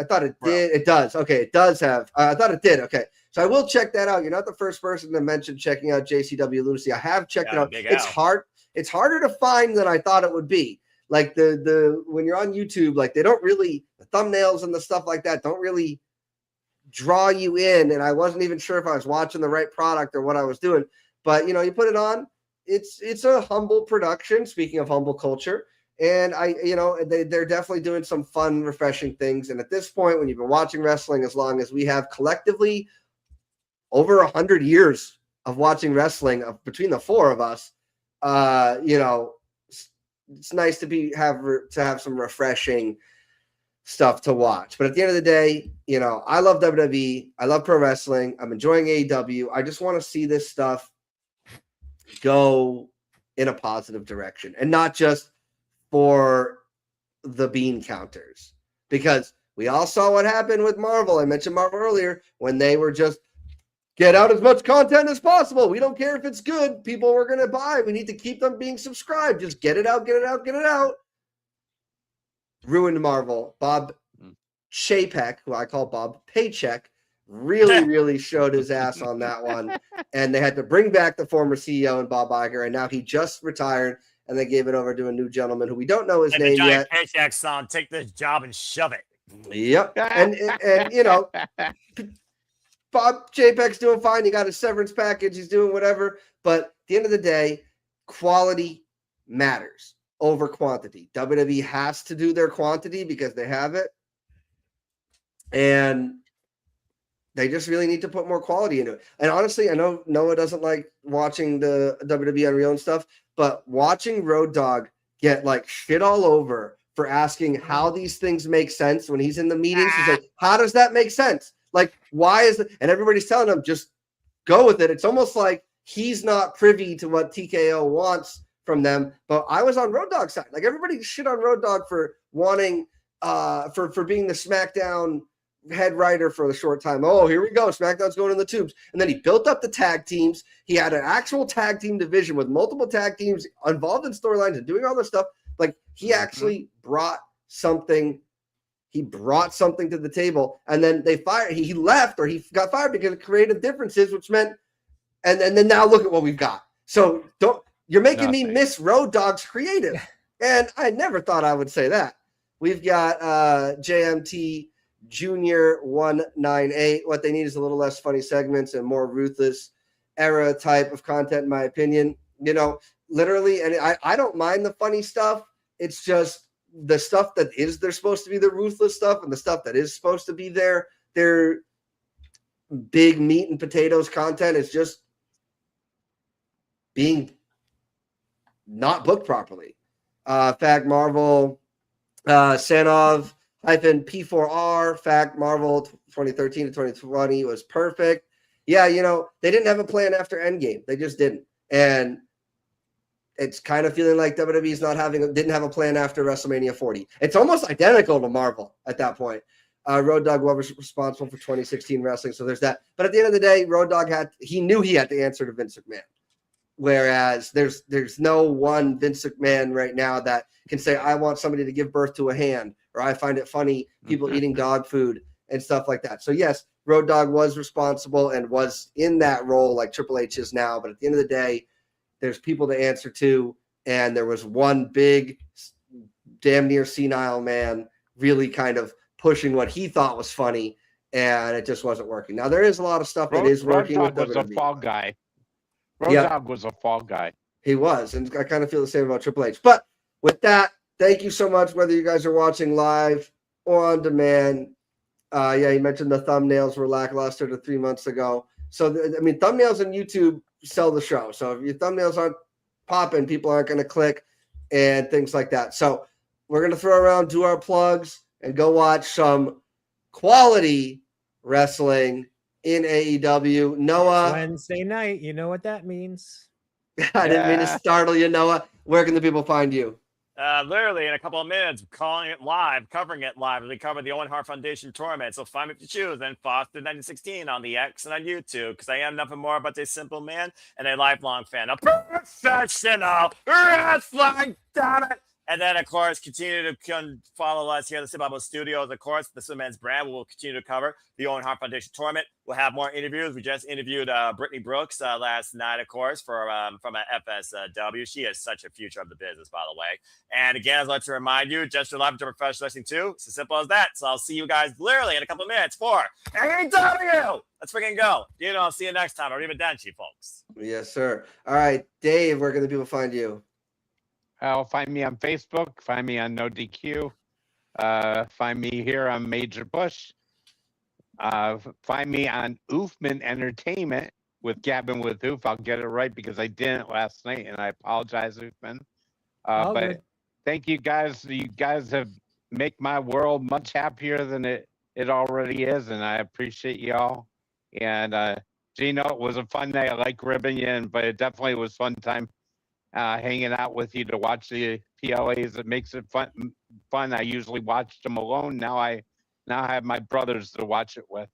thought it did. It does. Okay, it does have. I thought it did. Okay, so I will check that out. You're not the first person to mention checking out JCW Lunacy. I have checked it out. It's hard. It's harder to find than I thought it would be. Like the when you're on YouTube, like they don't really, the thumbnails and the stuff like that don't really draw you in. And I wasn't even sure if I was watching the right product or what I was doing. But you put it on. It's a humble production. Speaking of humble culture. And they're definitely doing some fun, refreshing things. And at this point, when you've been watching wrestling as long as we have collectively, over 100 years of watching wrestling between the four of us, it's nice to have some refreshing stuff to watch. But at the end of the day, I love WWE. I love pro wrestling. I'm enjoying AEW. I just want to see this stuff go in a positive direction, and not just for the bean counters, because we all saw what happened with Marvel. I mentioned Marvel earlier when they were just get out as much content as possible. We don't care if it's good. People were going to buy. We need to keep them being subscribed. Just get it out, get it out, get it out. Ruined Marvel. Bob Chapek, who I call Bob Paycheck, really showed his ass on that one. And they had to bring back the former CEO and Bob Iger, and now he just retired. And they gave it over to a new gentleman who we don't know his name yet. Paycheck son, take this job and shove it. Yep. And Bob JPEG's doing fine. He got his severance package. He's doing whatever. But at the end of the day, quality matters over quantity. WWE has to do their quantity because they have it. And they just really need to put more quality into it. And honestly, I know Noah doesn't like watching the WWE Unreal and stuff, but watching Road Dogg get like shit all over for asking how these things make sense when he's in the meetings. He's like, how does that make sense? Like, why is it? And everybody's telling him, just go with it. It's almost like he's not privy to what TKO wants from them. But I was on Road Dogg's side. Like, everybody shit on Road Dogg for wanting, for being the SmackDown head writer for a short time. Oh, here we go. SmackDown's going in the tubes. And then he built up the tag teams. He had an actual tag team division with multiple tag teams involved in storylines and doing all this stuff. Like, he actually brought something. He brought something to the table, and then they fired. He left, or he got fired because of creative differences, which meant, and then now look at what we've got. So you're making me miss Road Dogg's creative, and I never thought I would say that. We've got JMT Junior 198. What they need is a little less funny segments and more ruthless era type of content, in my opinion. You know, literally, and I don't mind the funny stuff. It's just the stuff that is they're supposed to be the ruthless stuff, and the stuff that is supposed to be their big meat and potatoes content is just being not booked properly. Fact Marvel, Sanov -P4R, Fact Marvel 2013 to 2020 was perfect. Yeah, you know, they didn't have a plan after Endgame. They just didn't. And it's kind of feeling like WWE's didn't have a plan after WrestleMania 40. It's almost identical to Marvel at that point. Road Dogg was responsible for 2016 wrestling, so there's that. But at the end of the day, Road Dogg knew he had to answer to Vince McMahon. Whereas there's no one Vince McMahon right now that can say, I want somebody to give birth to a hand, or I find it funny people eating dog food and stuff like that. So yes, Road Dogg was responsible and was in that role like Triple H is now. But at the end of the day, there's people to answer to, and there was one big, damn near senile man really kind of pushing what he thought was funny, and it just wasn't working. Now, there is a lot of stuff that is working with WWE. Road Dogg was a fall guy. Road Dogg was a fall guy. He was, and I kind of feel the same about Triple H. But with that, thank you so much, whether you guys are watching live or on demand. Yeah, you mentioned the thumbnails were lackluster to 3 months ago. So, thumbnails on YouTube sell the show. So if your thumbnails aren't popping, people aren't going to click and things like that. So we're going to throw around, do our plugs, and go watch some quality wrestling in AEW. Noah. Wednesday night. You know what that means. I didn't mean to startle you, Noah. Where can the people find you? Literally in a couple of minutes, calling it live, covering it live as we cover the Owen Hart Foundation tournament. So find me if you choose, and Foster 1916 on the X and on YouTube, because I am nothing more but a simple man and a lifelong fan of professional wrestling. Damn it! And then, of course, continue to follow us here at the Sibabo Studios. Of course, the Superman's brand will continue to cover the Owen Hart Foundation tournament. We'll have more interviews. We just interviewed Brittany Brooks last night, of course, from a FSW. She is such a future of the business, by the way. And again, I'd like to remind you, just live to professional wrestling too. It's as simple as that. So I'll see you guys literally in a couple of minutes for AEW. Let's freaking go. I'll see you next time. Arrivederci, folks. Yes, sir. All right, Dave, where can the people find you? Find me on Facebook. Find me on No DQ. Find me here on Major Bush. Find me on Oofman Entertainment with Gabbing with Oof. I'll get it right because I didn't last night, and I apologize, Oofman. But good. Thank you guys. You guys have made my world much happier than it already is, and I appreciate y'all. And Gino, it was a fun night. I like ribbing you, but it definitely was fun time hanging out with you to watch the PLAs. It makes it fun. I usually watched them alone. Now I have my brothers to watch it with.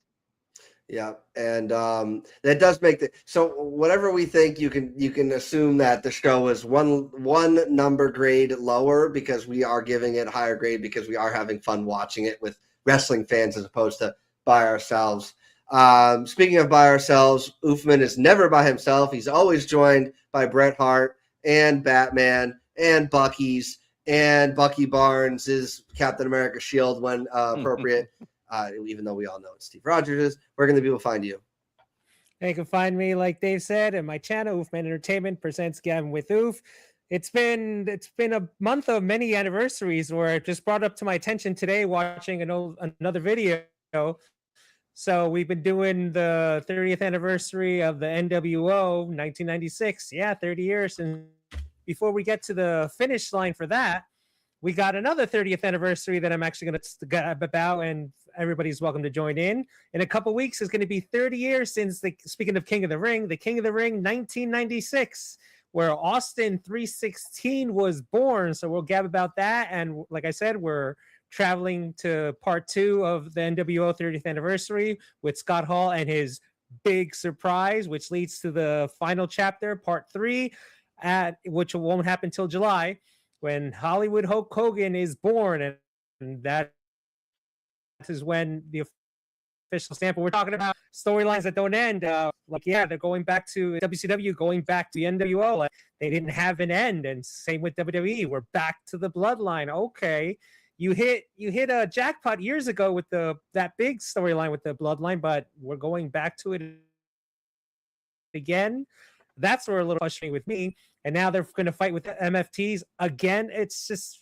Yeah, and that does make so whatever we think, you can assume that the show is one number grade lower because we are giving it a higher grade because we are having fun watching it with wrestling fans as opposed to by ourselves. Speaking of by ourselves, Oofman is never by himself. He's always joined by Bret Hart and Batman and Bucky's and Bucky Barnes is Captain America shield when appropriate. Even though we all know it's Steve Rogers. Where can the people find you? And you can find me, like Dave said, and my channel, Oofman Entertainment presents Gavin with Oof. It's been a month of many anniversaries where it just brought up to my attention today watching another video. So we've been doing the 30th anniversary of the NWO 1996. Yeah, 30 years. And before we get to the finish line for that, we got another 30th anniversary that I'm actually going to gab about, and everybody's welcome to join in. In a couple weeks, it's going to be 30 years since speaking of King of the Ring, 1996, where Austin 316 was born. So we'll gab about that. And like I said, we're traveling to part 2 of the NWO 30th anniversary with Scott Hall and his big surprise, which leads to the final chapter, part 3, which won't happen till July, when Hollywood Hulk Hogan is born, and that is when the official stamp. But we're talking about storylines that don't end. They're going back to WCW, going back to the NWO. Like, they didn't have an end, and same with WWE. We're back to the bloodline. Okay, you hit a jackpot years ago with that big storyline with the bloodline, but we're going back to it again. That's where a little frustrating with me. And now they're going to fight with the MFTs again. It's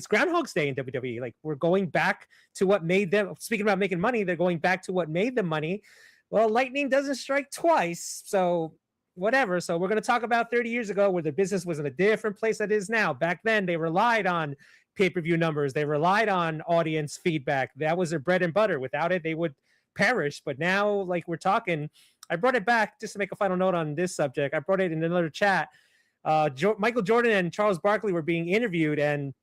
Groundhog's Day in WWE. Like, we're going back to what made them. Speaking about making money, they're going back to what made them money. Well, lightning doesn't strike twice, so whatever. So we're going to talk about 30 years ago, where the business was in a different place than it is now. Back then, they relied on pay-per-view numbers. They relied on audience feedback. That was their bread and butter. Without it, they would perish. But now, like we're talking, I brought it back just to make a final note on this subject. I brought it in another chat. Michael Jordan and Charles Barkley were being interviewed, and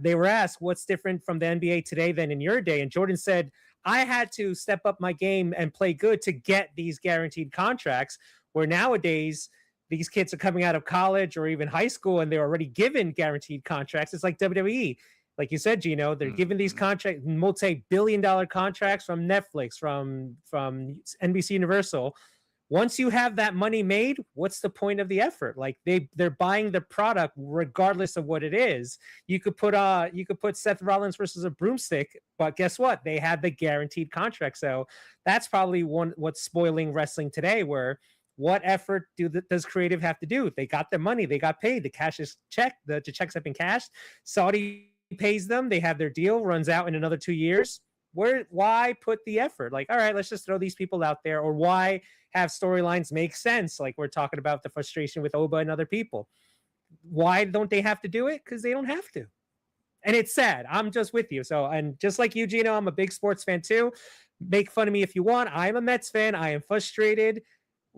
they were asked, what's different from the NBA today than in your day? And Jordan said, I had to step up my game and play good to get these guaranteed contracts, where nowadays these kids are coming out of college or even high school and they're already given guaranteed contracts. It's like WWE. Like you said, Gino, they're given these contracts, multi-billion-dollar contracts from Netflix, from NBC Universal. Once you have that money made, what's the point of the effort? Like, they're buying the product regardless of what it is. You could put Seth Rollins versus a broomstick, but guess what? They had the guaranteed contract. So that's probably what's spoiling wrestling today, where what effort does creative have to do? They got their money, they got paid, the cash is checked, the checks have been cashed. Saudi pays them, they have their deal, runs out in another 2 years. Why put the effort? Like, all right, let's just throw these people out there. Or why have storylines make sense? Like, we're talking about the frustration with Oba and other people. Why don't they have to do it? Because they don't have to. And it's sad. I'm just with you. So, and just like you, Gino, I'm a big sports fan too. Make fun of me if you want. I'm a Mets fan. I am frustrated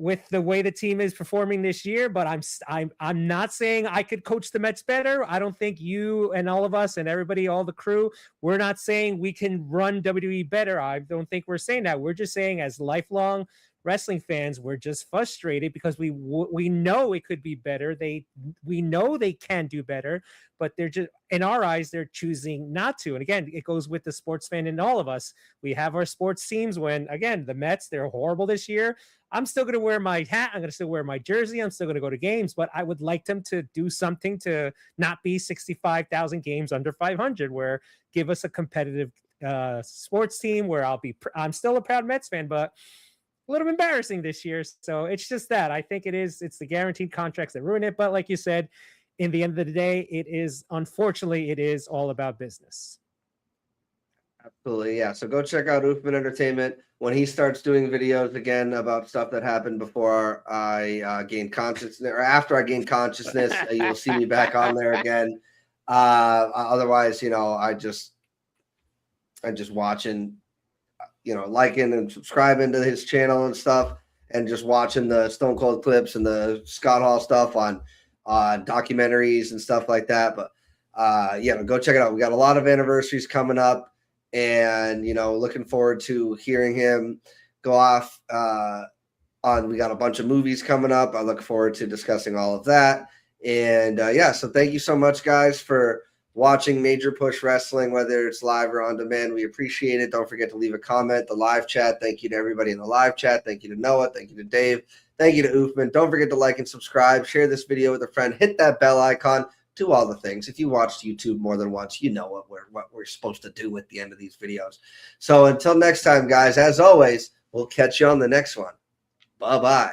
with the way the team is performing this year, but I'm not saying I could coach the Mets better. I don't think you and all of us and everybody, all the crew, we're not saying we can run WWE better. I don't think we're saying that. We're just saying, as lifelong wrestling fans, we're just frustrated because we know it could be better. We know they can do better, but they're just, in our eyes, they're choosing not to. And again, it goes with the sports fan in all of us. We have our sports teams. When, again, the Mets, they're horrible this year, I'm still going to wear my hat. I'm going to still wear my jersey. I'm still going to go to games, but I would like them to do something to not be 65,000 games under 500, where give us a competitive sports team where I'm still a proud Mets fan, but a little embarrassing this year. So it's just that. I think it's the guaranteed contracts that ruin it. But like you said, in the end of the day, unfortunately, it is all about business. Absolutely, yeah. So go check out Oofman Entertainment when he starts doing videos again about stuff that happened before I gained consciousness, or after I gained consciousness. You'll see me back on there again. Otherwise, I just watching, liking and subscribing to his channel and stuff, and just watching the Stone Cold clips and the Scott Hall stuff on documentaries and stuff like that. But go check it out. We got a lot of anniversaries coming up, and looking forward to hearing him go off on. We got a bunch of movies coming up. I look forward to discussing all of that. And so thank you so much, guys, for watching Major Push Wrestling, whether it's live or on demand. We appreciate it. Don't forget to leave a comment, the live chat. Thank you to everybody in the live chat. Thank you to Noah. Thank you to Dave. Thank you to Oofman. Don't forget to like and subscribe. Share this video with a friend. Hit that bell icon. Do all the things. If you watched YouTube more than once, you know what we're supposed to do at the end of these videos. So until next time, guys, as always, we'll catch you on the next one. Bye-bye.